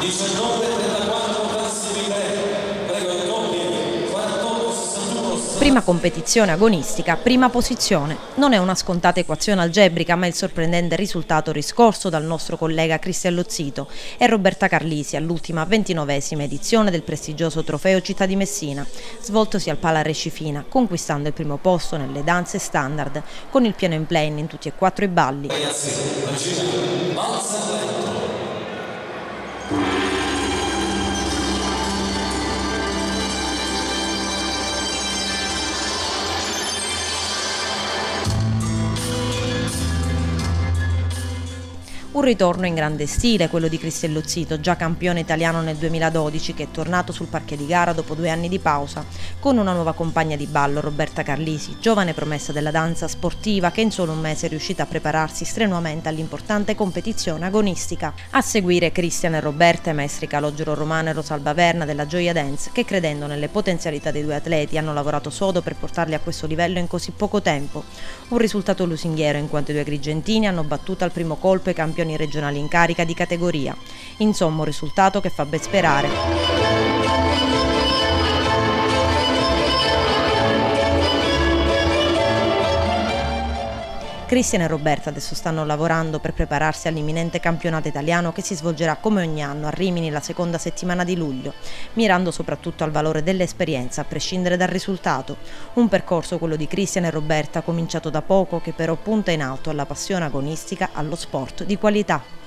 19:34 classifiche, prego le coppie, 48-61. Prima competizione agonistica, prima posizione. Non è una scontata equazione algebrica, ma il sorprendente risultato riscorso dal nostro collega Cristian Lozzito e Roberta Carlisi all'ultima 29esima edizione del prestigioso trofeo Città di Messina, svoltosi al Pala Rescifina, conquistando il primo posto nelle danze standard, con il pieno in plane in tutti e 4 i balli. Ragazzi, Regina, balza lento. Un ritorno in grande stile, quello di Cristian Lozzito, già campione italiano nel 2012, che è tornato sul parquet di gara dopo 2 anni di pausa, con una nuova compagna di ballo, Roberta Carlisi, giovane promessa della danza sportiva che in solo un mese è riuscita a prepararsi strenuamente all'importante competizione agonistica. A seguire Cristian e Roberta, i maestri Calogero Romano e Rosalba Verna della Gioia Dance, che credendo nelle potenzialità dei due atleti hanno lavorato sodo per portarli a questo livello in così poco tempo. Un risultato lusinghiero in quanto i due agrigentini hanno battuto al primo colpo i campioni regionali in carica di categoria. Insomma, un risultato che fa ben sperare. Cristian e Roberta adesso stanno lavorando per prepararsi all'imminente campionato italiano che si svolgerà come ogni anno a Rimini la seconda settimana di luglio, mirando soprattutto al valore dell'esperienza a prescindere dal risultato. Un percorso, quello di Cristian e Roberta, cominciato da poco, che però punta in alto alla passione agonistica, allo sport di qualità.